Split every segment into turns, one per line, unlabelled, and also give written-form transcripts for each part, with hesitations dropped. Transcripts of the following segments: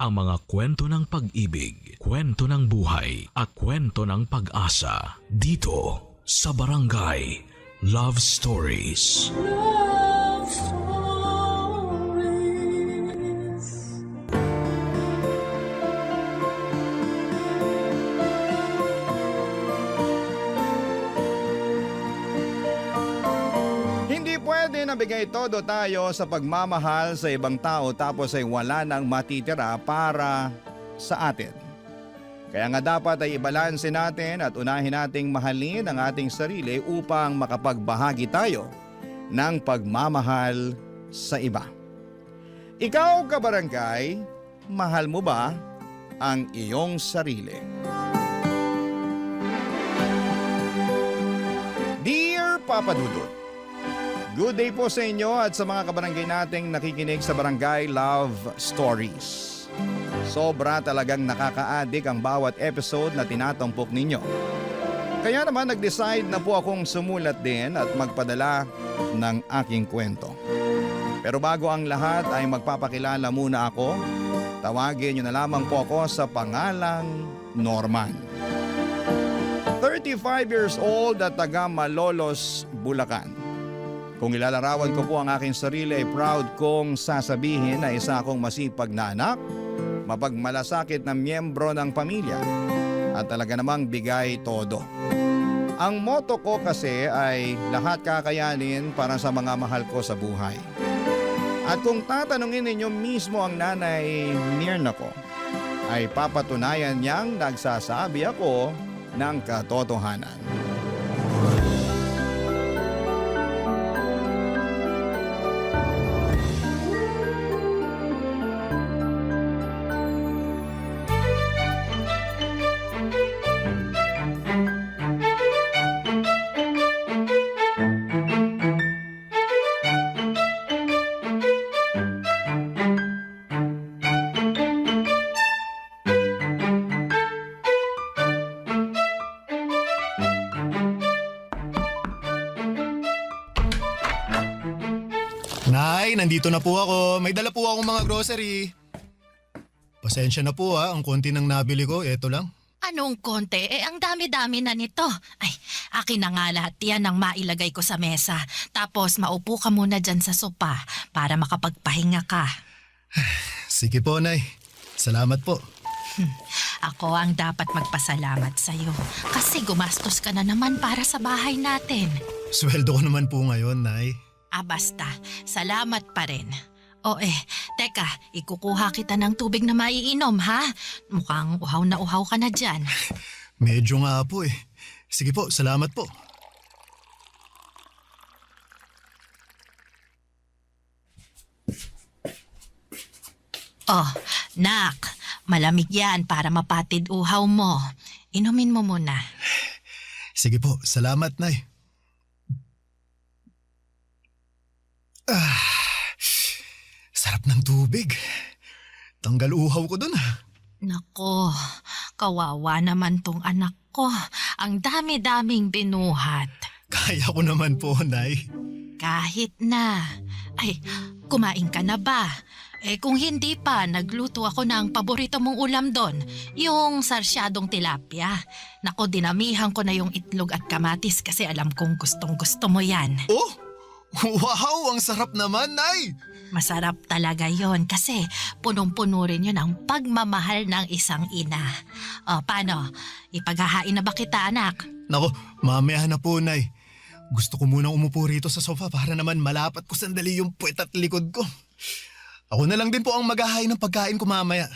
ang mga kwento ng pag-ibig, kwento ng buhay at kwento ng pag-asa dito sa Barangay Love Stories.
Love Stories.
Hindi pwede na bigay todo tayo sa pagmamahal sa ibang tao tapos ay wala nang matitira para sa atin. Kaya nga dapat ay ibalanse natin at unahin nating mahalin ang ating sarili upang makapagbahagi tayo ng pagmamahal sa iba. Ikaw, kabarangay, mahal mo ba ang iyong sarili? Dear Papa Dudut, good day po sa inyo at sa mga kabarangay nating nakikinig sa Barangay Love Stories. Sobra talagang nakaka-addict ang bawat episode na tinatampok ninyo. Kaya naman nag-decide na po akong sumulat din at magpadala ng aking kwento. Pero bago ang lahat ay magpapakilala muna ako. Tawagin niyo na lamang po ako sa pangalang Norman. 35 years old at taga Malolos, Bulacan. Kung ilalarawan ko po ang aking sarili ay proud kong sasabihin na isa akong masipag na anak, mapagmalasakit na miyembro ng pamilya at talaga namang bigay todo. Ang motto ko kasi ay lahat kakayanin para sa mga mahal ko sa buhay. At kung tatanungin ninyo mismo ang nanay Mirna ko, ay papatunayan niyang nagsasabi ako ng katotohanan.
Nay, nandito na po ako. May dala po akong mga grocery. Pasensya na po ang konti ng nabili ko, eto lang.
Anong konti? Ang dami-dami na nito. Ay, akin na nga lahat yan ang mailagay ko sa mesa. Tapos maupo ka muna dyan sa sopa para makapagpahinga ka.
Sige po, Nay. Salamat po.
Ako ang dapat magpasalamat sa'yo kasi gumastos ka na naman para sa bahay natin.
Sweldo ko naman po ngayon, Nay.
Basta, salamat pa rin. Teka, ikukuha kita ng tubig na maiinom, ha? Mukhang uhaw na uhaw ka na dyan.
Medyo nga po eh. Sige po, salamat po.
Nak, malamig yan para mapatid uhaw mo. Inumin mo muna.
Sige po, salamat, Nay. Sarap ng tubig. Tanggal uhaw ko dun.
Nako, kawawa naman tong anak ko. Ang dami-daming binuhat.
Kaya ko naman po, Nay.
Kahit na. Ay, kumain ka na ba? Kung hindi pa, nagluto ako ng paborito mong ulam doon. Yung sarsyadong tilapia. Nako, dinamihan ko na yung itlog at kamatis kasi alam kong gustong-gusto mo yan.
Oh! Wow! Ang sarap naman, Nay!
Masarap talaga yon kasi punong-puno rin yun ang pagmamahal ng isang ina. Paano? Ipaghahain na ba kita, anak?
Nako, mamaya na po, Nay. Gusto ko munang umupo rito sa sofa para naman malapat ko sandali yung puwet at likod ko. Ako na lang din po ang maghahain ng pagkain ko mamaya.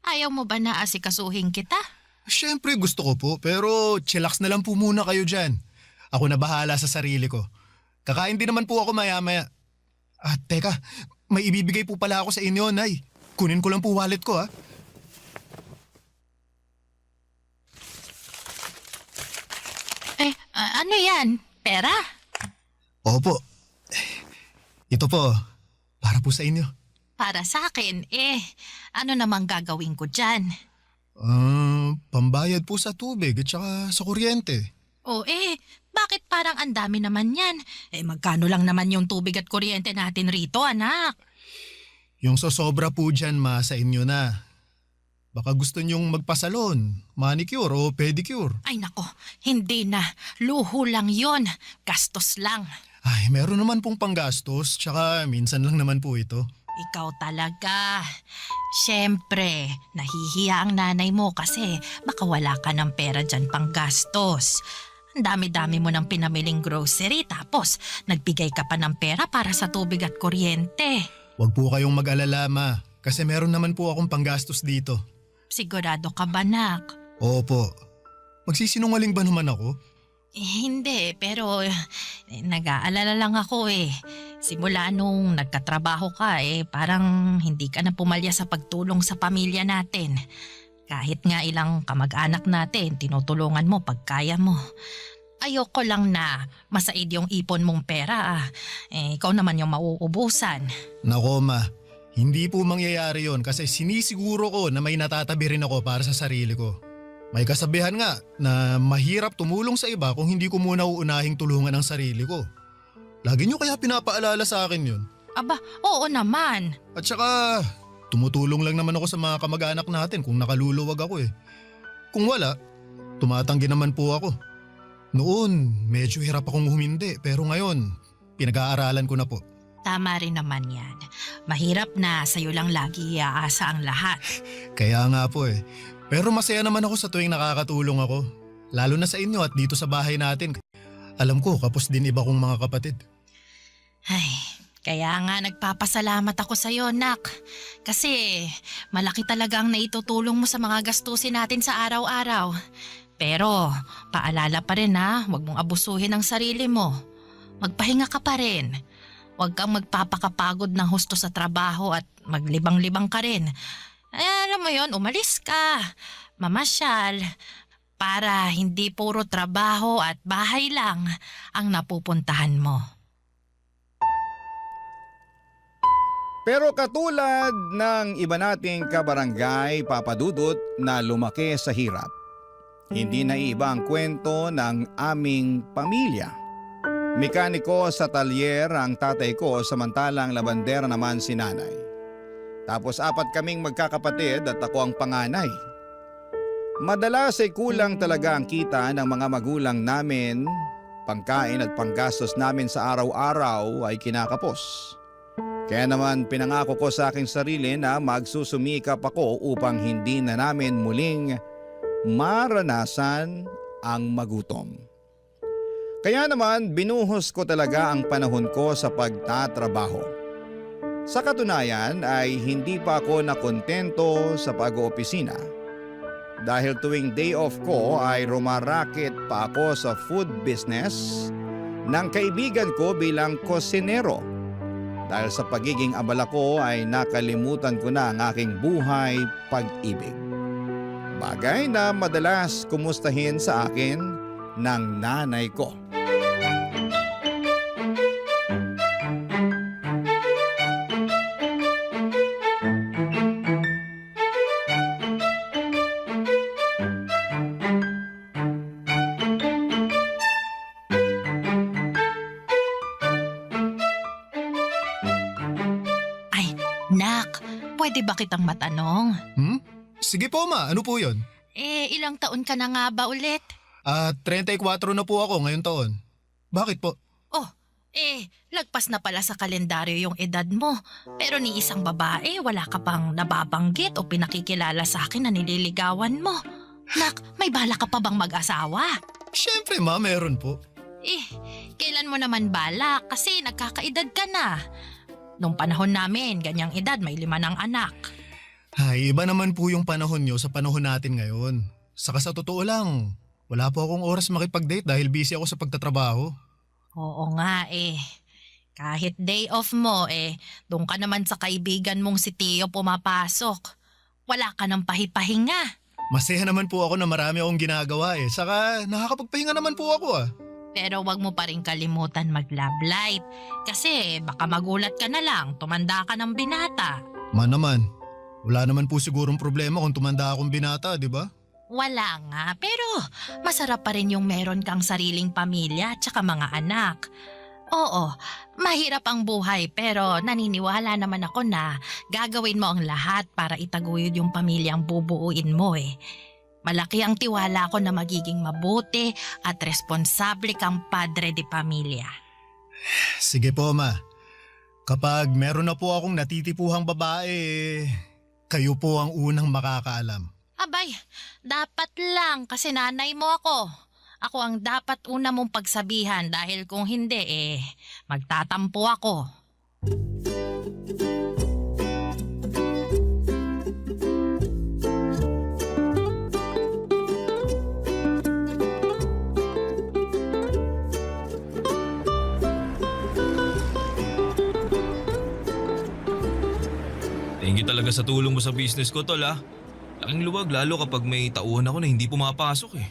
Ayaw mo ba na asikasuhin kita?
Siyempre gusto ko po, pero chillax na lang po muna kayo dyan. Ako na bahala sa sarili ko. Kakain din naman po ako maya-maya. Teka, may ibibigay po pala ako sa inyo, Nay. Kunin ko lang po wallet ko, ha.
Ano yan? Pera?
Opo. Ito po, para po sa inyo.
Para sa akin, ano namang gagawin ko dyan?
Pambayad po sa tubig at saka sa kuryente.
Bakit parang ang dami naman yan? Magkano lang naman yung tubig at kuryente natin rito, anak?
Yung sosobra po dyan sa inyo na. Baka gusto nyong magpasalon, manicure o pedicure.
Ay nako, hindi na. Luho lang yon. Gastos lang.
Ay, meron naman pong panggastos, tsaka minsan lang naman po ito.
Ikaw talaga. Siyempre, nahihiya ang nanay mo kasi baka wala ka ng pera dyan pang gastos. Ang dami-dami mo ng pinamiling grocery tapos nagbigay ka pa ng pera para sa tubig at kuryente.
Huwag po kayong mag-alala, ma, kasi meron naman po akong panggastos dito.
Sigurado ka ba, nak?
Opo. Magsisinungaling ba naman ako?
Hindi, pero nag-aalala lang ako eh. Simula nung nagkatrabaho ka parang hindi ka na pumalya sa pagtulong sa pamilya natin. Kahit nga ilang kamag-anak natin, tinutulungan mo pag kaya mo. Ayoko lang na masaid yung ipon mong pera ikaw naman yung mauubusan.
Nako, ma. Hindi po mangyayari yon kasi sinisiguro ko na may natatabi rin ako para sa sarili ko. May kasabihan nga na mahirap tumulong sa iba kung hindi ko muna uunahing tulungan ang sarili ko. Lagi nyo kaya pinapaalala sa akin yun.
Aba, oo naman.
At saka, tumutulong lang naman ako sa mga kamag-anak natin kung nakaluluwag ako eh. Kung wala, tumatanggi naman po ako. Noon, medyo hirap akong humindi pero ngayon, pinag-aaralan ko na po.
Tama rin naman yan. Mahirap na sa'yo lang lagi iaasa ang lahat.
Kaya nga po eh. Pero masaya naman ako sa tuwing nakakatulong ako. Lalo na sa inyo at dito sa bahay natin. Alam ko, kapos din iba kong mga kapatid.
Ay, kaya nga nagpapasalamat ako sa'yo, nak. Kasi malaki talaga ang naitutulong mo sa mga gastusin natin sa araw-araw. Pero paalala pa rin huwag mong abusuhin ang sarili mo. Magpahinga ka pa rin. Huwag kang magpapakapagod ng husto sa trabaho at maglibang-libang ka rin. Alam mo yon, umalis ka, mamasyal, para hindi puro trabaho at bahay lang ang napupuntahan mo.
Pero katulad ng iba nating kabarangay, Papa Dudut, na lumaki sa hirap, hindi na iba ang kwento ng aming pamilya. Mekaniko sa talyer ang tatay ko samantalang labandera naman si nanay. Tapos 4 kaming magkakapatid at ako ang panganay. Madalas ay kulang talaga ang kita ng mga magulang namin. Pangkain at panggastos namin sa araw-araw ay kinakapos. Kaya naman pinangako ko sa aking sarili na magsusumikap ako upang hindi na namin muling maranasan ang magutom. Kaya naman binuhos ko talaga ang panahon ko sa pagtatrabaho. Sa katunayan ay hindi pa ako nakontento sa pag-oopisina. Dahil tuwing day off ko ay rumaraket pa ako sa food business ng kaibigan ko bilang kosinero. Dahil sa pagiging abala ko ay nakalimutan ko na ang aking buhay pag-ibig. Bagay na madalas kumustahin sa akin ng nanay ko.
Ay, nak, pwede ba kitang matanong?
Sige po, ma. Ano po yun?
Ilang taon ka na nga ba ulit?
34 na po ako ngayong taon. Bakit po?
Lagpas na pala sa kalendaryo yung edad mo. Pero ni isang babae, wala ka pang nababanggit o pinakikilala sa akin na nililigawan mo. Nak, may bala ka pa bang mag-asawa?
Siyempre, ma, meron po.
Kailan mo naman bala? Kasi nagkakaedad ka na. Nung panahon namin, ganyang edad, may 5 ng anak.
Ay, iba naman po yung panahon nyo sa panahon natin ngayon. Saka sa totoo lang, wala po akong oras makipag-date dahil busy ako sa pagtatrabaho.
Oo nga Kahit day off mo doon ka naman sa kaibigan mong si Tio pumapasok. Wala ka ng pahipahinga.
Masaya naman po ako na marami akong ginagawa Saka nakakapagpahinga naman po ako
Pero wag mo pa rin kalimutan mag-love light. Kasi baka magulat ka na lang, tumanda ka ng binata.
Ma naman, wala naman po sigurong problema kung tumanda akong binata, di ba?
Wala nga, pero masarap pa rin yung meron kang sariling pamilya at saka mga anak. Oo, mahirap ang buhay pero naniniwala naman ako na gagawin mo ang lahat para itaguyod yung pamilyang bubuuin mo eh. Malaki ang tiwala ko na magiging mabuti at responsable kang padre de pamilya.
Sige po, ma. Kapag meron na po akong natitipuhang babae, kayo po ang unang makakaalam.
Abay, dapat lang kasi nanay mo ako. Ako ang dapat una mong pagsabihan dahil kung hindi magtatampo ako.
Thank you talaga sa tulong mo sa business ko, tol ah. Laking luwag lalo kapag may tauhan ako na hindi pumapasok eh.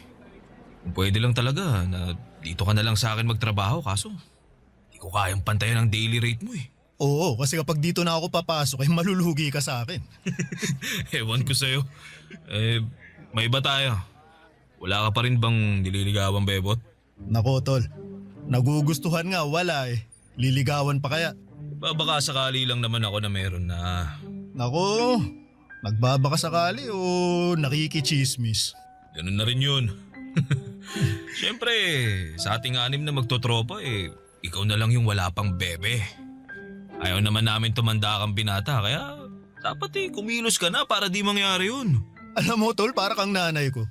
Kung pwede lang talaga na dito ka na lang sa akin magtrabaho kaso hindi ko kayang pantayan ang daily rate mo eh.
Oo, kasi kapag dito na ako papasok, malulugi ka sa akin.
Ewan ko sa'yo. May iba tayo. Wala ka pa rin bang nililigawan, bebot?
Nako, tol. Nagugustuhan nga, wala eh. Liligawan pa kaya?
Baka sakali lang naman ako na meron na.
Nako, nagbabaka sakali o nakikichismis?
Ganun na rin yun. Siyempre, sa ating anim na magtotropa ikaw na lang yung wala pang bebe. Ayaw naman namin tumanda kang binata kaya dapat kumilos ka na para di mangyari yun.
Alam mo, tol, para kang nanay ko.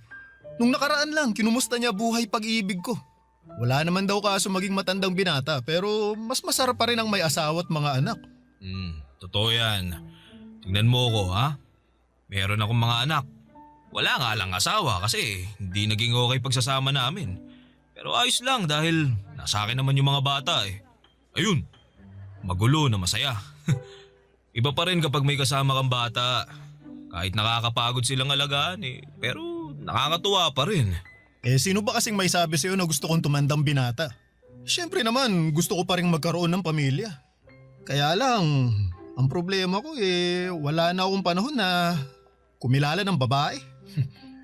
Nung nakaraan lang, kinumusta niya buhay pag-ibig ko. Wala naman daw kaso maging matandang binata pero mas masarap pa rin ang may asawa at mga anak.
Totoo yan. Tingnan mo ko ha. Meron akong mga anak. Wala nga lang asawa kasi hindi naging okay pagsasama namin. Pero ayos lang dahil nasa akin naman yung mga bata eh. Ayun, magulo na masaya. Iba pa rin kapag may kasama kang bata. Kahit nakakapagod silang alagaan pero nakakatuwa pa rin.
Sino ba kasing may sabi sa'yo na gusto kong tumandang binata? Siyempre naman, gusto ko pa rin magkaroon ng pamilya. Kaya lang, ang problema ko wala na akong panahon na kumilala ng babae.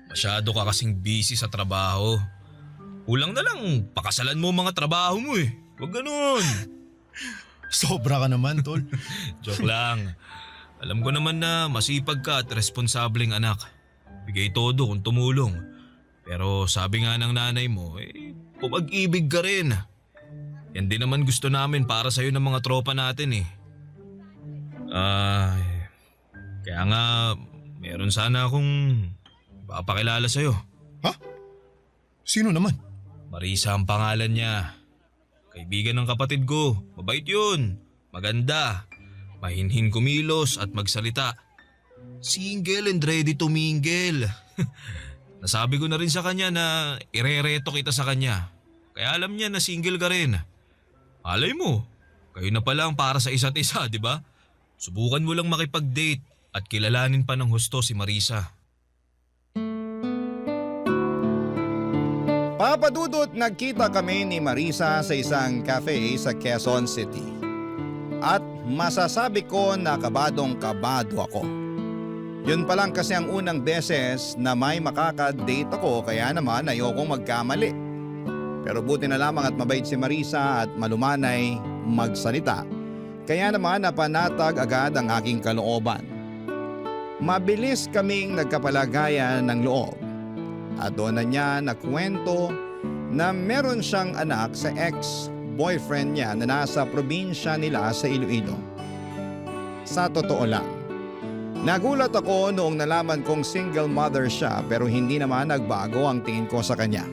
Masyado ka kasing busy sa trabaho. Kulang na lang, pakasalan mo mga trabaho mo eh. Huwag ganun.
Sobra ka naman, tol.
Joke lang. Alam ko naman na masipag ka at responsableng anak. Bigay todo kung tumulong. Pero sabi nga ng nanay mo, pumag-ibig ka rin. Yan din naman gusto namin para sa'yo ng mga tropa natin eh. Kaya nga, meron sana akong papakilala sa'yo.
Ha? Sino naman?
Marisa ang pangalan niya. Kaibigan ng kapatid ko. Mabait yun. Maganda. Mahinhin kumilos at magsalita. Single and ready to mingle. Nasabi ko na rin sa kanya na irereto kita sa kanya. Kaya alam niya na single ka rin. Alay mo, kayo na pala ang para sa isa't isa, di ba? Subukan mo lang makipag-date at kilalanin pa ng husto si Marisa.
Papa Dudut, nagkita kami ni Marisa sa isang cafe sa Quezon City. At masasabi ko na kabadong-kabado ako. Yun pa lang kasi ang unang beses na may makaka-date ako kaya naman ayokong magkamali. Pero buti na lamang at mabait si Marisa at malumanay magsalita. Kaya naman napanatag agad ang aking kalooban. Mabilis kaming nagkapalagayan ng loob. At doon na niya nakwento na meron siyang anak sa ex-boyfriend niya na nasa probinsya nila sa Iloilo. Sa totoo lang, nagulat ako noong nalaman kong single mother siya pero hindi naman nagbago ang tingin ko sa kanya.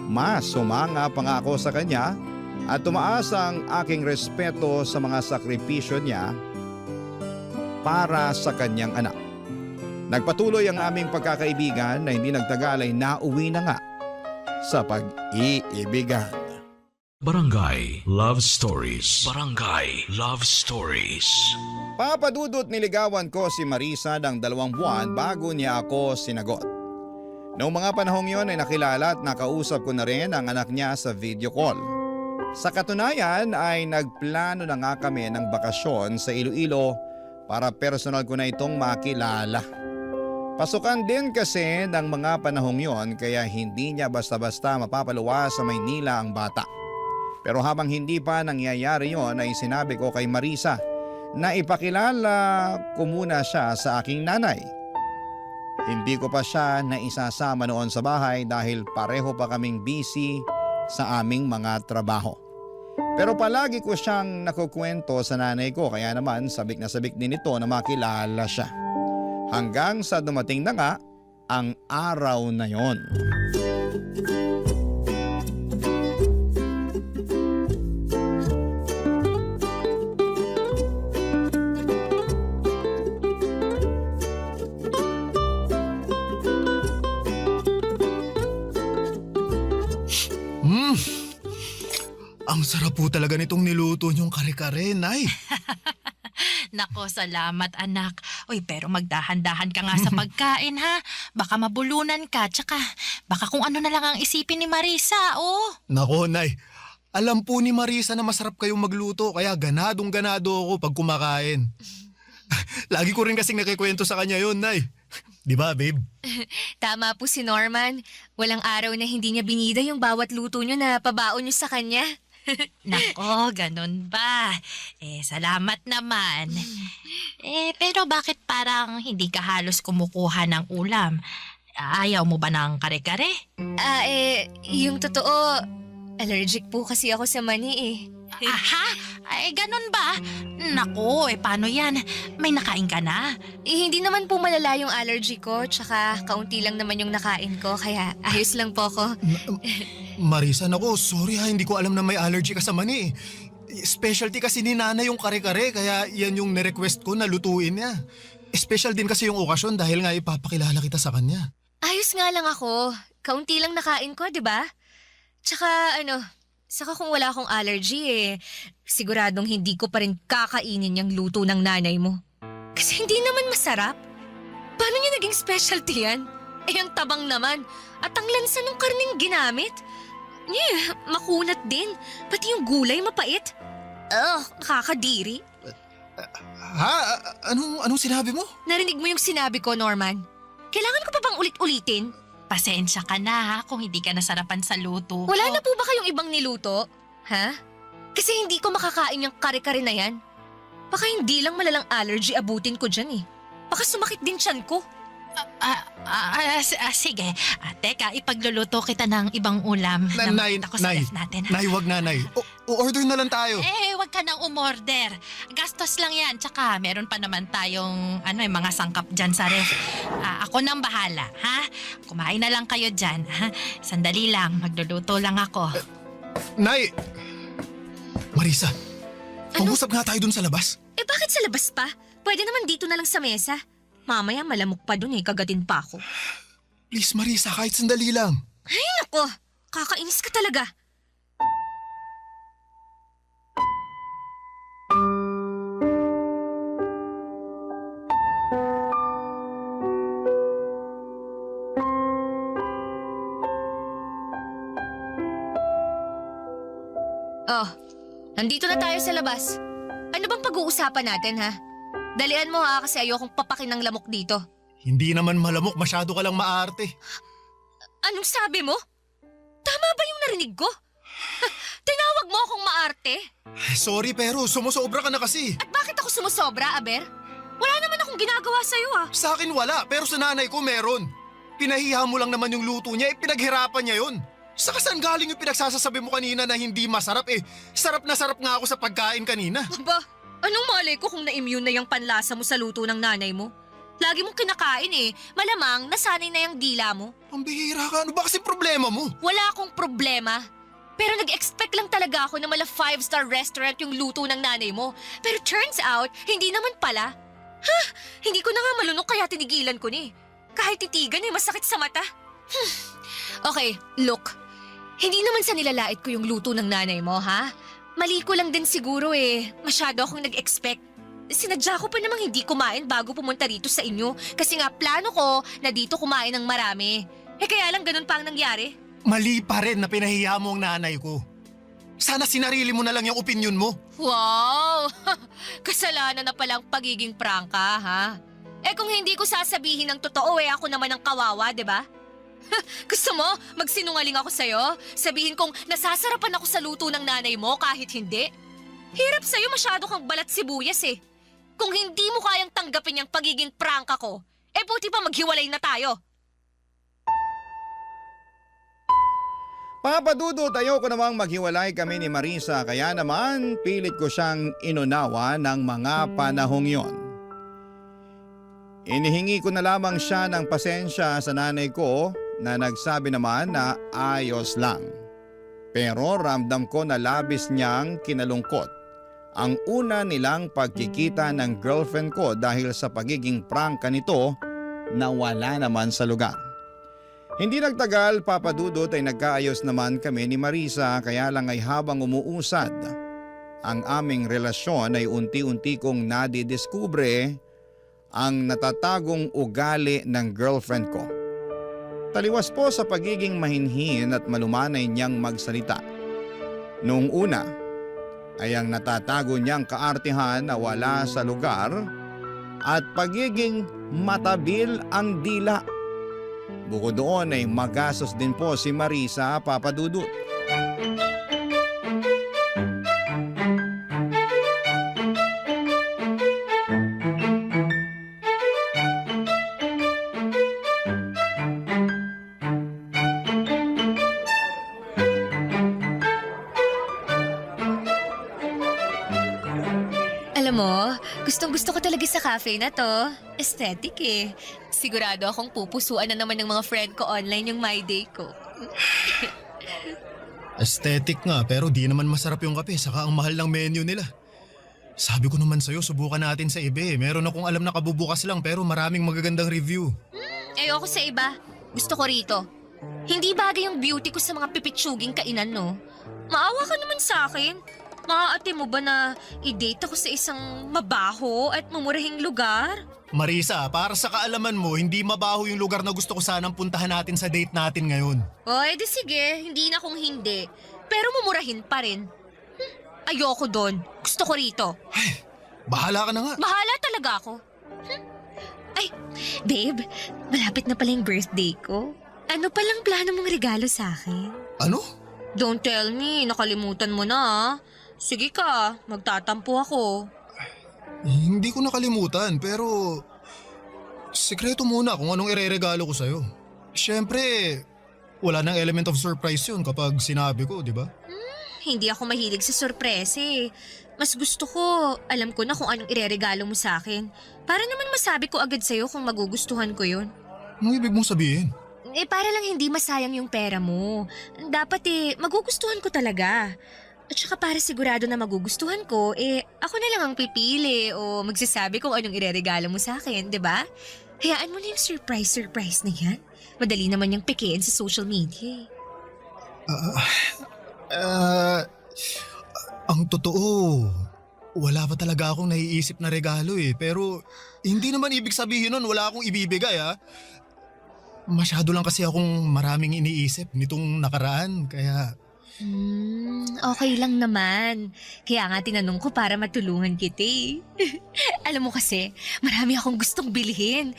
Mas sumanga pa nga ako sa kanya at tumaas ang aking respeto sa mga sakripisyo niya para sa kanyang anak. Nagpatuloy ang aming pagkakaibigan na hindi nagtagal ay nauwi na nga sa pag-iibigan.
Barangay Love Stories. Barangay Love Stories.
Papa Dudut, niligawan ko si Marisa ng 2 buwan bago niya ako sinagot. Noong mga panahong yon ay nakilala at nakausap ko na rin ang anak niya sa video call. Sa katunayan ay nagplano na nga kami ng bakasyon sa Iloilo para personal ko na itong makilala. Pasukan din kasi ng mga panahong yon kaya hindi niya basta-basta mapapaluwas sa Maynila ang bata. Pero habang hindi pa nangyayari yon ay sinabi ko kay Marisa na ipakilala ko muna siya sa aking nanay. Hindi ko pa siya naisasama noon sa bahay dahil pareho pa kaming busy sa aming mga trabaho. Pero palagi ko siyang nakukwento sa nanay ko kaya naman sabik na sabik din ito na makilala siya. Hanggang sa dumating na nga ang araw na yon.
Ang sarap po talaga nitong niluto niyong kare-kare, Nay.
Nako, salamat anak. Uy, pero magdahan-dahan ka nga sa pagkain ha. Baka mabulunan ka, tsaka baka kung ano na lang ang isipin ni Marisa, oh.
Nako, Nay. Alam po ni Marisa na masarap kayong magluto kaya ganadong-ganado ako pag kumakain. Lagi ko rin kasing nakikwento sa kanya yon, Nay. Di ba, babe?
Tama po si Norman. Walang araw na hindi niya binida yung bawat luto niyo na pabaon niyo sa kanya.
Nako, ganun ba? Salamat naman. Pero bakit parang hindi ka halos kumukuha ng ulam? Ayaw mo ba ng kare-kare?
Yung totoo, allergic po kasi ako sa mani eh.
Aha? Ganun ba? Nako, paano yan? May nakain ka na?
Hindi naman po malala yung allergy ko, tsaka kaunti lang naman yung nakain ko, kaya ayos lang po ako.
Marisa, nako, sorry ha, hindi ko alam na may allergy ka sa mani. Specialty kasi ni Nana yung kare-kare, kaya yan yung nirequest ko na lutuin niya. Special din kasi yung okasyon dahil nga ipapakilala kita sa kanya.
Ayos nga lang ako. Kaunti lang nakain ko, di ba? Tsaka saka kung wala akong allergy siguradong hindi ko pa rin kakainin yung luto ng nanay mo. Kasi hindi naman masarap. Paano niya naging specialty yan? Ang tabang naman. At ang lansa ng karning ginamit. Makunat din. Pati yung gulay mapait. Nakakadiri.
Ha? Anong sinabi mo?
Narinig mo yung sinabi ko, Norman? Kailangan ko pa bang ulit-ulitin?
Pasensya ka na ha kung hindi ka nasarapan sa luto ko.
Wala na po ba kayong ibang niluto? Ha? Kasi hindi ko makakain yung kare-kare na yan. Baka hindi lang malalang allergy abutin ko dyan eh. Baka sumakit din tiyan ko.
Sige. Teka, ipagluluto kita ng ibang ulam.
Nay,
Ako sa ref natin.
Nay, wag na, Nay. O-order na lang tayo.
Wag ka nang umorder. Gastos lang yan. Tsaka meron pa naman tayong mga sangkap dyan sa ref. Ako nang bahala, ha? Kumain na lang kayo dyan, ha? Sandali lang, magluluto lang ako.
Nay! Marisa, pag-usap nga tayo dun sa labas.
Bakit sa labas pa? Pwede naman dito na lang sa mesa. Mamaya malamok pa dun kagatin pa ako.
Please, Marisa, kahit sandali lang.
Ay, nako! Kakainis ka talaga. Nandito na tayo sa labas. Ano bang pag-uusapan natin, ha? Dalian mo ha, kasi ayokong papakin ng lamok dito.
Hindi naman malamok, masyado ka lang maarte.
Anong sabi mo? Tama ba yung narinig ko? Tinawag mo akong maarte?
Sorry pero sumusobra ka na kasi.
At bakit ako sumusobra, Aber? Wala naman akong ginagawa sa'yo, ha?
Sa akin wala, pero sa nanay ko meron. Pinahiya mo lang naman yung luto niya, pinaghirapan niya yun. Saka saan galing yung pinagsasasabi mo kanina na hindi masarap sarap na sarap nga ako sa pagkain kanina.
Aba, anong malay ko kung na-immune na yung panlasa mo sa luto ng nanay mo? Lagi mong kinakain malamang nasanay na yung dila mo.
Ang bihira ka, ano ba kasi problema mo?
Wala akong problema. Pero nag-expect lang talaga ako na mala 5-star restaurant yung luto ng nanay mo. Pero turns out, hindi naman pala. Hindi ko na nga malunok kaya tinigilan ko ni. Kahit titigan masakit sa mata. Okay, look. Hindi naman sa nilalait ko yung luto ng nanay mo, ha? Mali ko lang din siguro Masyado akong nag-expect. Sinadya ko pa namang hindi kumain bago pumunta rito sa inyo. Kasi nga plano ko na dito kumain ng marami. Kaya lang ganun pa ang nangyari.
Mali pa rin na pinahiya mo ang nanay ko. Sana sinarili mo na lang yung opinion mo.
Wow! Kasalanan na palang pagiging prangka, ha? Kung hindi ko sasabihin ng totoo ako naman ang kawawa, di ba? Gusto mo, magsinungaling ako sa'yo? Sabihin kong nasasarapan ako sa luto ng nanay mo kahit hindi? Hirap sa'yo, masyado kang balat sibuyas eh. Kung hindi mo kayang tanggapin yung pagiging prangka ko, buti pa maghiwalay na tayo.
Papa Dudut, ayoko namang maghiwalay kami ni Marisa kaya naman pilit ko siyang inunawa ng mga panahong yon. Inihingi ko na lamang siya ng pasensya sa nanay ko na nagsabi naman na ayos lang. Pero ramdam ko na labis niyang kinalungkot ang una nilang pagkikita ng girlfriend ko dahil sa pagiging prangka nito na wala naman sa lugar. Hindi nagtagal, Papa Dudut, ay nagkaayos naman kami ni Marisa kaya lang ay habang umuusad ang aming relasyon ay unti-unti kong nadidiskubre ang natatagong ugali ng girlfriend ko. Taliwas po sa pagiging mahinhin at malumanay niyang magsalita. Noong una ay ang natatago niyang kaartihan na wala sa lugar at pagiging matabil ang dila. Bukod doon ay magastos din po si Marisa, Papa Dudut.
Alam mo, gustong-gusto ko talaga sa cafe na to. Aesthetic eh. Sigurado akong pupusuan na naman ng mga friend ko online yung My Day ko.
Aesthetic nga pero di naman masarap yung kape saka ang mahal ng menu nila. Sabi ko naman sa'yo, subukan natin sa iba eh. Meron akong alam na kabubukas lang pero maraming magagandang review.
Ayoko sa iba. Gusto ko rito. Hindi bagay yung beauty ko sa mga pipitsuging kainan, no? Maawa ka naman sa akin. Maaate mo ba na i-date ako sa isang mabaho at mumurahing lugar?
Marisa, para sa kaalaman mo, hindi mabaho yung lugar na gusto ko sanang puntahan natin sa date natin ngayon.
O, edi sige. Hindi na kung hindi. Pero mumurahin pa rin. Ayoko doon. Gusto ko rito.
Ay, bahala ka na nga.
Bahala talaga ako. Ay, babe, malapit na pala yung birthday ko. Ano palang plano mong regalo sa akin?
Ano?
Don't tell me, nakalimutan mo na ah. Sige ka, magtatampo ako.
Hindi ko nakalimutan pero sikreto muna kung anong ireregalo ko sa'yo. Siyempre, wala nang element of surprise yun kapag sinabi ko, di ba?
Hindi ako mahilig sa sorpresa eh. Mas gusto ko, alam ko na kung anong ireregalo mo sa akin. Para naman masabi ko agad sa'yo kung magugustuhan ko yun.
Anong ibig mong sabihin?
Para lang hindi masayang yung pera mo. Dapat magugustuhan ko talaga. At saka para sigurado na magugustuhan ko, ako na lang ang pipili o magsasabi kung anong ireregalo mo sa akin, di ba? Hayaan mo na yung surprise na yan. Madali naman yung pekein sa social media.
Ang totoo, wala pa talaga akong naiisip na regalo eh. Pero hindi naman ibig sabihin nun wala akong ibibigay ha. Masyado lang kasi akong maraming iniisip nitong nakaraan kaya...
Okay lang naman. Kaya nga tinanong ko para matulungan kita eh. Alam mo kasi, marami akong gustong bilhin.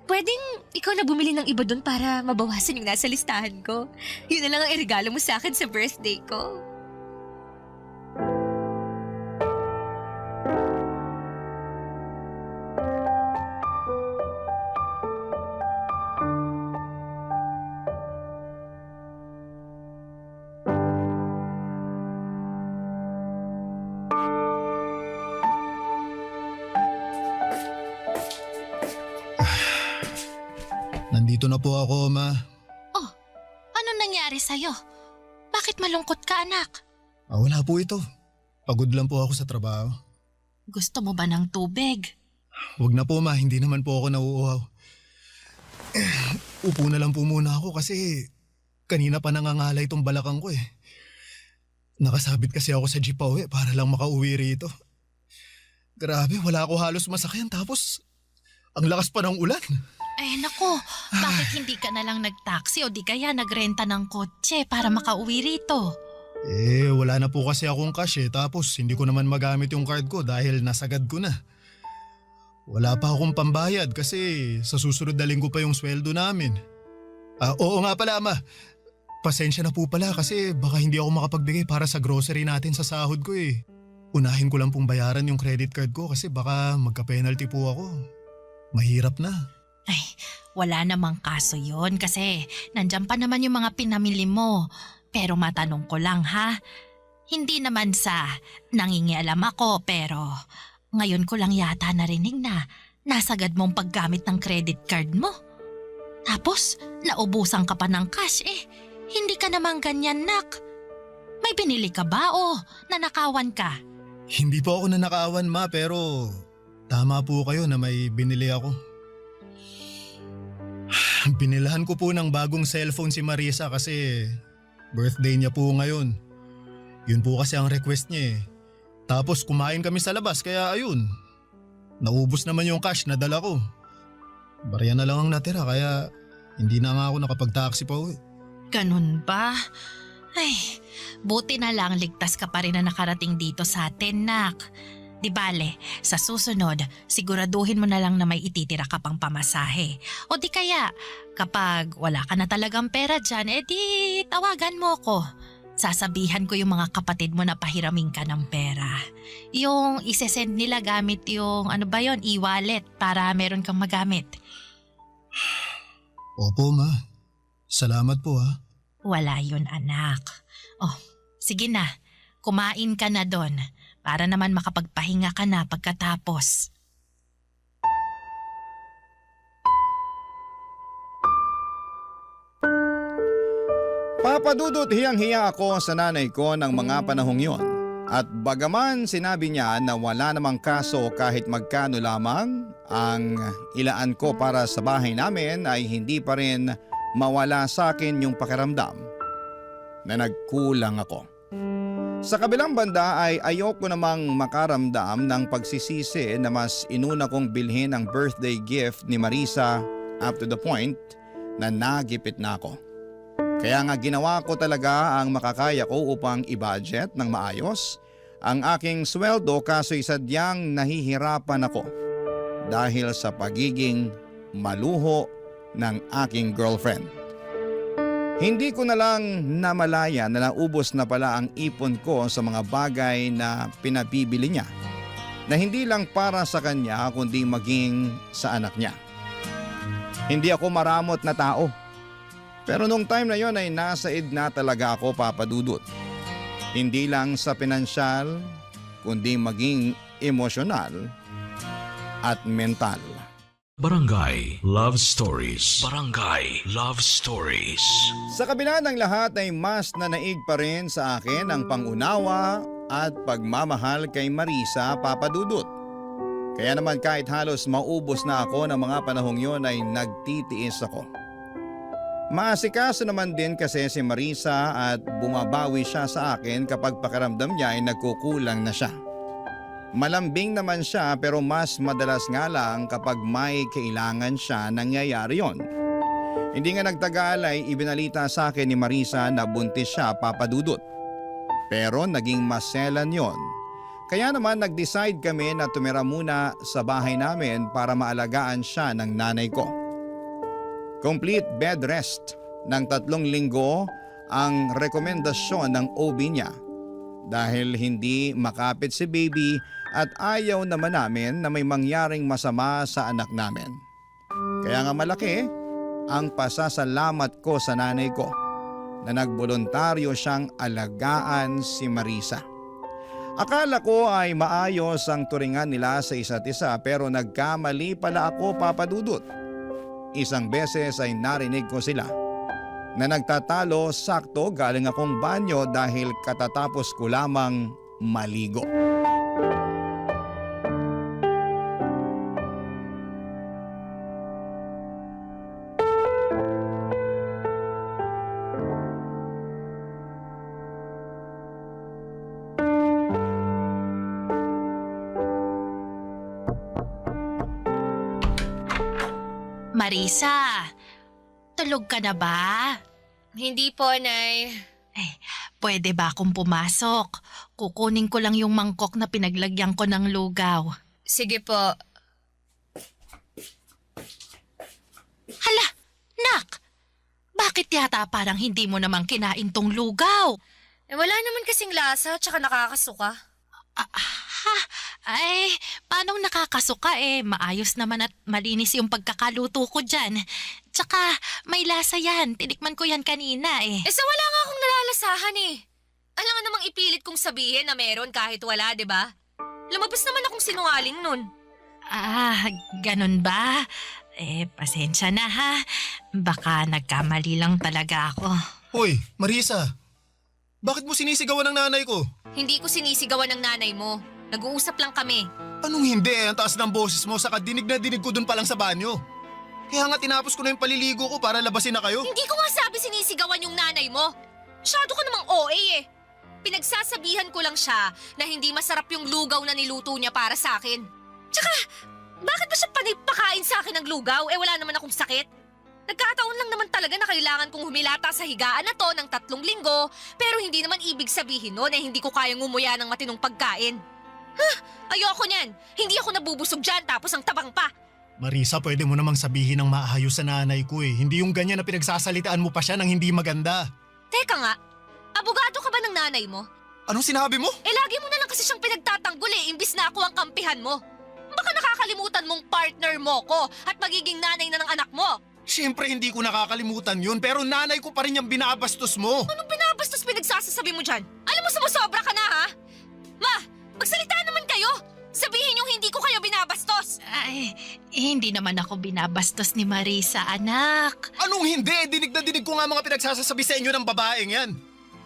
Pwedeng ikaw na bumili ng iba doon para mabawasan yung nasa listahan ko. Yun na lang ang iregalo mo sa akin sa birthday ko.
Nandito na po ako, Ma.
Oh, ano nangyari sa'yo? Bakit malungkot ka, anak?
Wala po ito. Pagod lang po ako sa trabaho.
Gusto mo ba ng tubig?
Huwag na po, Ma. Hindi naman po ako nauuhaw. Upo na lang po muna ako kasi kanina pa nangangalay itong balakang ko eh. Nakasabit kasi ako sa jeep pauwi para lang makauwi rito. Grabe, wala ako halos masakyan tapos ang lakas pa ng ulan.
Eh nako, bakit hindi ka na lang nag-taxi o di kaya nagrenta ng kotse para makauwi rito?
Wala na po kasi akong cash eh tapos hindi ko naman magamit yung card ko dahil nasagad ko na. Wala pa akong pambayad kasi sa susunod na linggo pa yung sweldo namin. Oo nga pala, Ama. Pasensya na po pala kasi baka hindi ako makapagbigay para sa grocery natin sa sahod ko eh. Unahin ko lang pong bayaran yung credit card ko kasi baka magka-penalty po ako. Mahirap na.
Ay, wala namang kaso yon kasi nandyan pa naman yung mga pinamili mo. Pero matanong ko lang ha, hindi naman sa nangingialam ako pero ngayon ko lang yata narinig na nasagad mong paggamit ng credit card mo. Tapos, naubusan ka pa ng cash eh. Hindi ka naman ganyan, nak. May binili ka ba o nanakawan ka?
Hindi po ako nanakawan, Ma, pero tama po kayo na may binili ako. Binilahan ko po ng bagong cellphone si Marisa kasi birthday niya po ngayon. Yun po kasi ang request niya eh. Tapos kumain kami sa labas kaya ayun. Naubos naman yung cash na dala ko. Barya na lang ang natira kaya hindi na nga ako nakapag-taxi pa uwi.
Ganun ba? Ay, buti na lang ligtas ka pa rin na nakarating dito sa atin, nak. Di bale, sa susunod, siguraduhin mo na lang na may ititira ka pang pamasahe. O di kaya, kapag wala ka na talagang pera dyan, edi tawagan mo ko. Sasabihan ko yung mga kapatid mo na pahiramin ka ng pera. Yung isesend nila gamit yung e-wallet para meron kang magamit.
Opo, Ma. Salamat po ha.
Wala yun, anak. Oh, sige na. Kumain ka na doon para naman makapagpahinga ka na pagkatapos.
Papadudot hiyang-hiya ako sa nanay ko ng mga panahong yon. At bagaman sinabi niya na wala namang kaso kahit magkano lamang ang ilaan ko para sa bahay namin ay hindi pa rin mawala sa akin yung pakiramdam na nagkulang ako. Sa kabilang banda ay ayoko namang makaramdam ng pagsisisi na mas inuna kong bilhin ang birthday gift ni Marisa up to the point na nagipit na ako. Kaya nga ginawa ko talaga ang makakaya ko upang i-budget ng maayos ang aking sweldo kaso'y sadyang nahihirapan ako dahil sa pagiging maluho ng aking girlfriend. Hindi ko na lang namalaya na naubos na pala ang ipon ko sa mga bagay na pinabibili niya na hindi lang para sa kanya kundi maging sa anak niya. Hindi ako maramot na tao. Pero nung time na yon ay nasa id na talaga ako, papadudot. Hindi lang sa pinansyal, kundi maging emosyonal at mental.
Barangay Love Stories. Barangay Love Stories.
Sa kabila ng lahat ay mas nanaig pa rin sa akin ang pangunawa at pagmamahal kay Marisa, papadudot. Kaya naman kahit halos maubos na ako ng mga panahong yon ay nagtitiis ako. Maasikaso naman din kasi si Marisa at bumabawi siya sa akin kapag pakiramdam niya ay nagkukulang na siya. Malambing naman siya pero mas madalas nga lang kapag may kailangan siya nangyayari yon. Hindi nga nagtagal ay ibinalita sa akin ni Marisa na buntis siya, papadudot. Pero naging maselan yon. Kaya naman nag-decide kami na tumira muna sa bahay namin para maalagaan siya ng nanay ko. Complete bed rest ng 3 linggo ang rekomendasyon ng OB niya dahil hindi makapit si baby at ayaw naman namin na may mangyaring masama sa anak namin. Kaya nga malaki ang pasasalamat ko sa nanay ko na nagboluntaryo siyang alagaan si Marisa. Akala ko ay maayos ang turingan nila sa isa't isa pero nagkamali pala ako, papadudot. Isang beses ay narinig ko sila na nagtatalo sakto galing akong banyo dahil katatapos ko lamang maligo.
Marisa, tulog ka na ba?
Hindi po, Nay.
Pwede ba akong pumasok? Kukunin ko lang yung mangkok na pinaglagyan ko ng lugaw.
Sige po.
Hala, nak! Bakit yata parang hindi mo namang kinain tong lugaw?
Wala naman kasing lasa, tsaka nakakasuka.
Ay, paanong nakakasuka maayos naman at malinis yung pagkakaluto ko dyan. Tsaka may lasa yan, tinikman ko yan kanina
Sa wala nga akong nalalasahan Alam nga namang ipilit kong sabihin na meron kahit wala, di ba? Lumabas naman akong sinungaling nun.
Ganun ba? Pasensya na ha. Baka nagkamali lang talaga ako.
Hoy, Marisa. Bakit mo sinisigawan ng nanay ko?
Hindi ko sinisigawan ng nanay mo. Nag-uusap lang kami.
Anong hindi Ang taas ng boses mo, saka dinig na dinig ko dun pa lang sa banyo. Kaya nga tinapos ko na yung paliligo ko para labasin na kayo.
Hindi ko nga sabi sinisigawan yung nanay mo. Masyado ka namang OA Pinagsasabihan ko lang siya na hindi masarap yung lugaw na niluto niya para sa akin. Tsaka, bakit ba siya panipakain sa akin ng lugaw? Wala naman akong sakit. Nagkataon lang naman talaga na kailangan kong humilata sa higaan na to ng 3 linggo, pero hindi naman ibig sabihin nun hindi ko kayang ngumuya ng matinong pagkain. Ayoko niyan. Hindi ako nabubusog dyan tapos ang tabang pa.
Marisa, pwede mo namang sabihin ng maayos sa nanay ko Hindi yung ganyan na pinagsasalitaan mo pa siya ng hindi maganda.
Teka nga, abogado ka ba ng nanay mo?
Anong sinabi mo?
Lagi mo na lang kasi siyang pinagtatanggol imbis na ako ang kampihan mo. Baka nakakalimutan mong partner mo ko at magiging nanay na ng anak mo.
Siyempre hindi ko nakakalimutan yun, pero nanay ko pa rin yung binabastos mo.
Anong binabastos pinagsasasabi mo dyan? Alam mo sumusobra ka na ha? Ma, magsalita naman kayo! Sabihin yung hindi ko kayo binabastos!
Hindi naman ako binabastos ni Marisa, anak.
Anong hindi? Dinig na dinig ko nga mga pinagsasasabi sa inyo ng babaeng yan.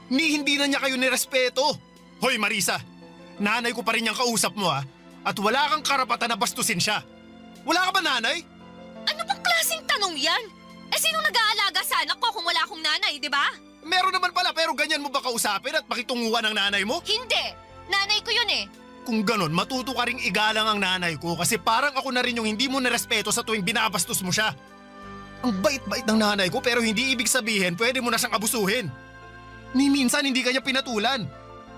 Hindi na niya kayo nirespeto. Hoy Marisa, nanay ko pa rin yung kausap mo at wala kang karapatan na bastusin siya. Wala ka ba nanay?
Ano bang klaseng tanong yan? Sinong nag-aalaga sa anak ko kung wala akong nanay, di ba?
Meron naman pala, pero ganyan mo ba kausapin at pakitunguhan ng nanay mo?
Hindi! Nanay ko yun
Kung ganon, matuto ka ring igalang ang nanay ko kasi parang ako na rin yung hindi mo nirespeto sa tuwing binabastos mo siya. Ang bait-bait ng nanay ko pero hindi ibig sabihin pwede mo na siyang abusuhin. Ni minsan hindi kanya pinatulan.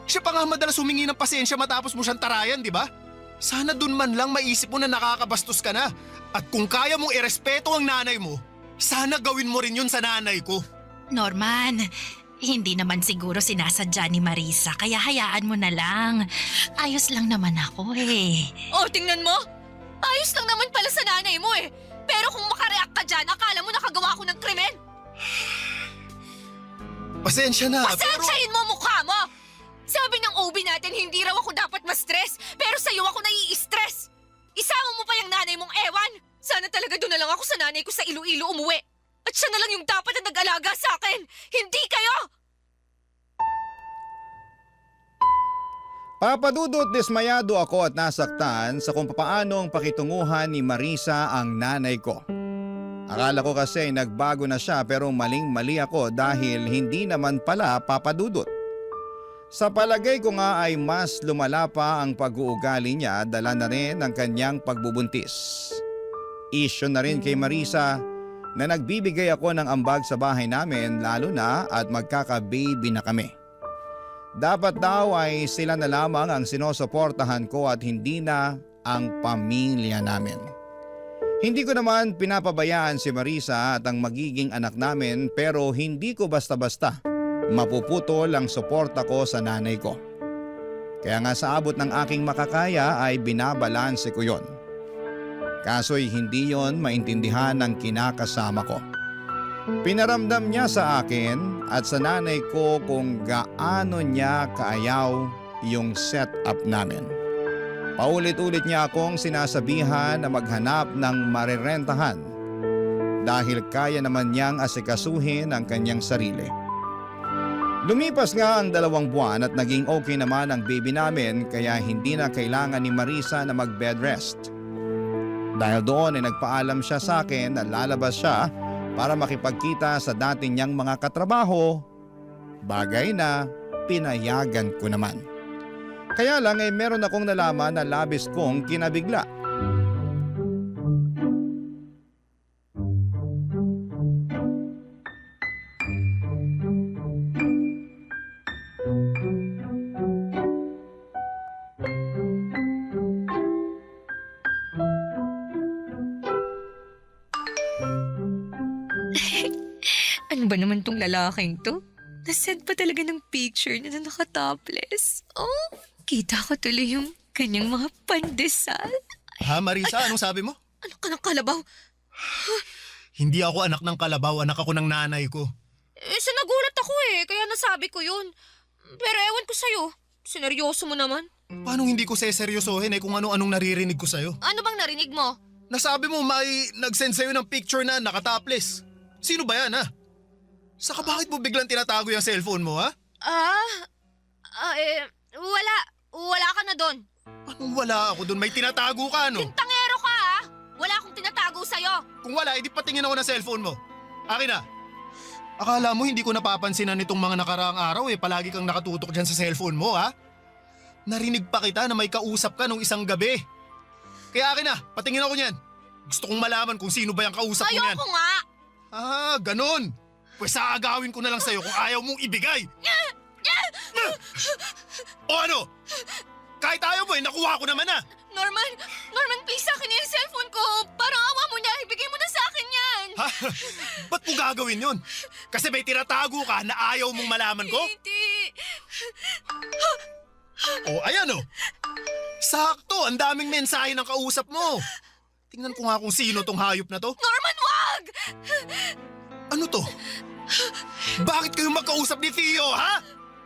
Siya pa nga madalas humingi ng pasensya matapos mo siyang tarayan, di ba? Sana dun man lang maisip mo na nakakabastos ka na. At kung kaya mong irespeto ang nanay mo, sana gawin mo rin yun sa nanay ko.
Norman, hindi naman siguro sinasadya ni Marisa, kaya hayaan mo na lang. Ayos lang naman ako
Oh, tingnan mo! Ayos lang naman pala sa nanay mo Pero kung makareact ka dyan, akala mo nakagawa ako ng krimen?
Pasensya na,
Pasensyahin mo mukha mo! Sabi ng OB natin hindi raw ako dapat ma-stress, pero sa'yo ako nai-stress! Isama mo pa yung nanay mong ewan! Sana talaga doon na lang ako sa nanay ko sa Iloilo umuwi! At siya na lang yung dapat na nag-alaga sa akin! Hindi kayo!
Papadudot dismayado ako at nasaktan sa kung paanong pakitunguhan ni Marisa ang nanay ko. Akala ko kasi nagbago na siya pero maling-mali ako dahil hindi naman pala papadudot. Sa palagay ko nga ay mas lumala pa ang pag-uugali niya dala na rin ang kanyang pagbubuntis. Isyo na rin kay Marisa na nagbibigay ako ng ambag sa bahay namin lalo na at magkaka-baby na kami. Dapat daw ay sila na lamang ang sinusuportahan ko at hindi na ang pamilya namin. Hindi ko naman pinapabayaan si Marisa at ang magiging anak namin pero hindi ko basta-basta mapuputol ang suporta ko sa nanay ko. Kaya nga sa abot ng aking makakaya ay binabalanse ko yon. Kaso'y hindi yon maintindihan ng kinakasama ko. Pinaramdam niya sa akin at sa nanay ko kung gaano niya kaayaw yung setup namin. Paulit-ulit niya akong sinasabihan na maghanap ng marirentahan dahil kaya naman niyang asikasuhin ang kanyang sarili. Lumipas nga ang 2 buwan at naging okay naman ang baby namin kaya hindi na kailangan ni Marisa na mag-bed rest. Dahil doon ay nagpaalam siya sa akin na lalabas siya para makipagkita sa dati niyang mga katrabaho, bagay na pinayagan ko naman. Kaya lang ay meron akong nalaman na labis kong kinabigla.
Sino ba naman tong lalaking to? Nasend pa talaga ng picture niya na nakatopless. Oh, kita ko tuloy yung kanyang mga pandesal.
Ha, Marisa, anong sabi mo?
Ano ka ng kalabaw?
Hindi ako anak ng kalabaw, anak ako ng nanay ko.
Sa nagulat ako kaya nasabi ko yun. Pero ewan ko sa'yo, sineryoso mo naman.
Paano hindi ko seseryosohin kung ano-anong naririnig ko sa'yo?
Ano bang narinig mo?
Nasabi mo may nag-send sa'yo ng picture na nakatopless. Sino ba yan, ha? Saka bakit mo biglang tinatago yung cellphone mo, ha?
Wala. Wala ka na doon.
Anong wala ako dun? May tinatago ka, no?
Tangero ka Wala akong tinatago sa'yo.
Kung wala, edi patingin ako ng cellphone mo. Akin na. Akala mo hindi ko napapansinan nitong mga nakaraang araw palagi kang nakatutok dyan sa cellphone mo, ha? Narinig pa kita na may kausap ka nung isang gabi. Kaya akin na, patingin ako niyan. Gusto kong malaman kung sino ba yung kausap mo niyan.
Ayoko nga.
Ganon. Pues aagawin ko na lang sa'yo kung ayaw mong ibigay. O ano? Kahit ayaw mo nakuha ko naman na.
Norman, please akin yung cellphone ko. Parang awa mo na, ibigay mo na sa akin yan.
Ha? Ba't mo gagawin yun? Kasi may tinatago ka na ayaw mong malaman ko?
Hindi.
O ayan o. Sakto, ang daming mensahe ng kausap mo. Tingnan ko nga kung sino tong hayop na to.
Norman, wag!
Ano to? Bakit kayo magkausap ni Theo, ha?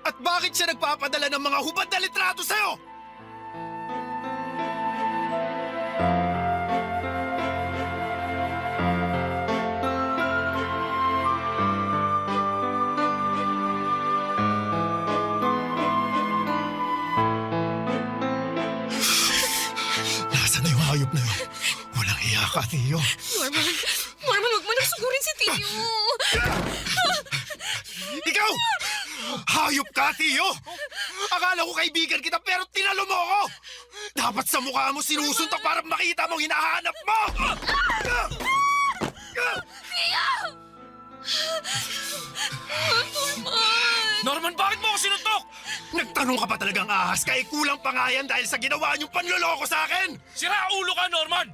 At bakit siya nagpapadala ng mga hubad na litrato sa'yo? Nasaan na yung hayop na yun? Walang iya ka, Theo.
Norman, wag mo nang sugurin si Tio.
Ikaw! Hayop ka, Theo! Akala ko kaibigan kita pero tinalo mo ako! Dapat sa mukha mo sinusuntok para makita mong hinahanap mo!
Norman, bakit mo ako sinuntok?
Nagtanong ka pa talagang ahas kaya kulang pa nga yan dahil sa ginawa niyong panloloko sa akin!
Sira ulo ka, Norman!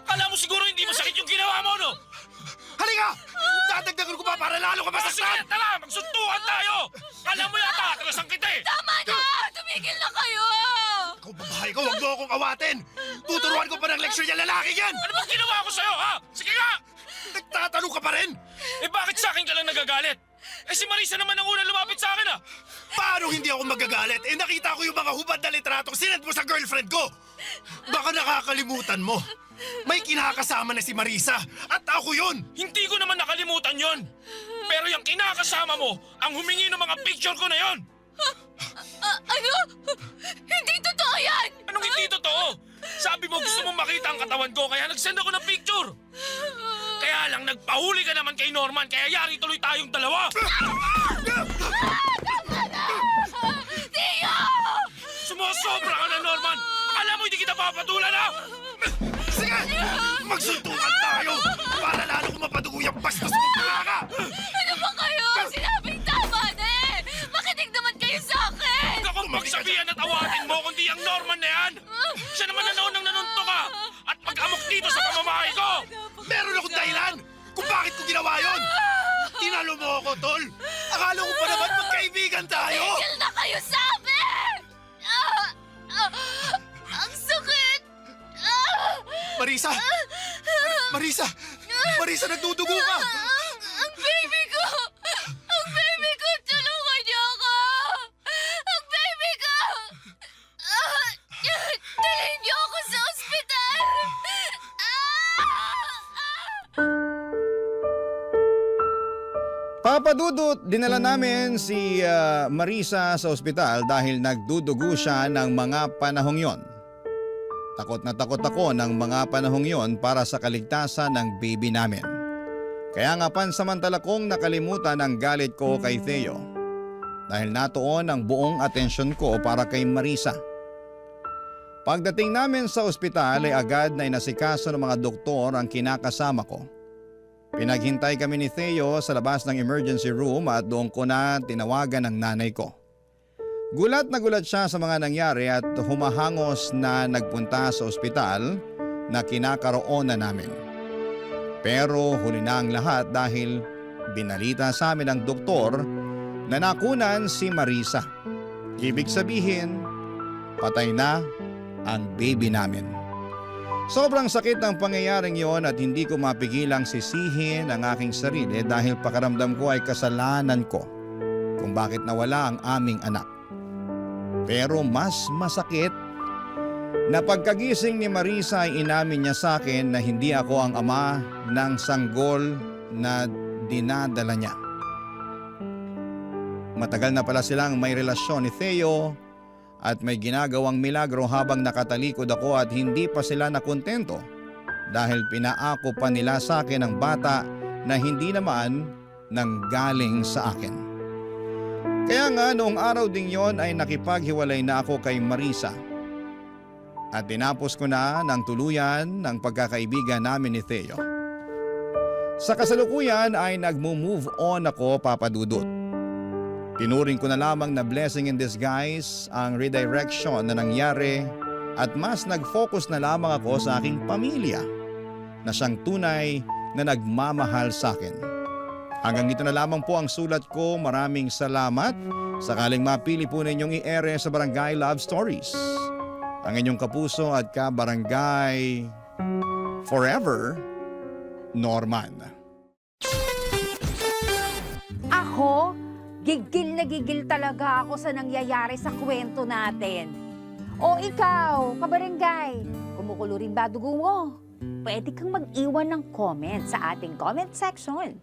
Kala mo siguro hindi masakit yung ginawa mo, no?
Halika! Dadagdagan ko pa para lalo ka
Sige,
masasaktan!
tara! Magsuntukan tayo! Kala mo yata, tagasang kita eh!
Tama na! Tumigil na kayo!
Ikaw babae ko, huwag mo akong awatin! Tuturuan ko pa ng leksyon yung lalaki yan!
Ano bang ginawa ko sa'yo, ha? Sige nga!
Nagtatanong ka pa rin!
Eh bakit sa akin ka lang nagagalit? Eh si Marisa naman ang unang lumapit sa akin, ah!
Paano hindi ako magagalit? Nakita ko yung mga hubad na litratong sinend mo sa girlfriend ko! Baka nakakalimutan mo. May kinakasama na si Marisa at ako yun!
Hindi ko naman nakalimutan yon. Pero yung kinakasama mo, ang humingi ng mga picture ko na yon.
Ano? Hindi totoo yan!
Anong hindi totoo? Sabi mo gusto mong makita ang katawan ko kaya nag-send ako ng picture. Kaya lang nagpahuli ka naman kay Norman kaya yari tuloy tayong dalawa.
Tio!
Sumusobra ka na, Norman! Akala mo hindi kita papatulan, ha?
Sige! Magsuntukan tayo para lalo ko mapadugo yung bastos mo ka!
Ano ba kayo? Sinabing tama na eh! Makinig naman kayo sa akin!
Huwag akong magsabihan at awatin mo kundi ang Norman na yan! Siya naman na noon nang nanunto ka! At pag-amok dito sa pamamahay ko!
Meron akong dahilan kung bakit ko ginawa yon! Tinalo mo ako, tol! Akala ko pa naman magkaibigan tayo!
Tigil na kayo sa amin! Ang sakit!
Marisa! Marisa, nagdudugo ka!
Ang baby ko! Ang baby ko! Tulungan niyo ako! Ang baby ko! Dalhin niyo ako sa ospital!
Papa Dudut, dinala namin si Marisa sa ospital dahil nagdudugo siya ng mga panahong yon. Takot na takot ako ng mga panahong yon para sa kaligtasan ng baby namin. Kaya nga pansamantala kong nakalimutan ang galit ko kay Theo dahil natuon ang buong atensyon ko para kay Marisa. Pagdating namin sa ospital ay agad na inasikaso ng mga doktor ang kinakasama ko. Pinaghintay kami ni Theo sa labas ng emergency room at doon ko na tinawagan ang nanay ko. Gulat na gulat siya sa mga nangyari at humahangos na nagpunta sa ospital na kinakaroon na namin. Pero huli na ang lahat dahil binalita sa amin ng doktor na nakunan si Marisa. Ibig sabihin, patay na ang baby namin. Sobrang sakit ng pangyayaring yon at hindi ko mapigilang sisihin ang aking sarili dahil pakaramdam ko ay kasalanan ko kung bakit nawala ang aming anak. Pero mas masakit na pagkagising ni Marisa ay inamin niya sa akin na hindi ako ang ama ng sanggol na dinadala niya. Matagal na pala silang may relasyon ni Theo at may ginagawang milagro habang nakatalikod ako at hindi pa sila nakontento dahil pinaako pa nila sa akin ang bata na hindi naman nanggaling sa akin. Kaya nga noong araw ding yon ay nakipaghiwalay na ako kay Marisa at tinapos ko na ng tuluyan ng pagkakaibigan namin ni Theo. Sa kasalukuyan ay nagmo-move on ako, Papa Dudut. Tinuring ko na lamang na blessing in disguise ang redirection na nangyari at mas nag-focus na lamang ako sa aking pamilya na siyang tunay na nagmamahal sa akin. Hanggang dito na lamang po ang sulat ko. Maraming salamat. Sakaling mapili po ninyong i-ere sa Barangay Love Stories. Ang inyong kapuso at kabarangay forever, Norman.
Ako? Gigil na gigil talaga ako sa nangyayari sa kwento natin. O ikaw, kabarangay, kumukulo rin ba dugo mo? Pwede kang mag-iwan ng comment sa ating comment section.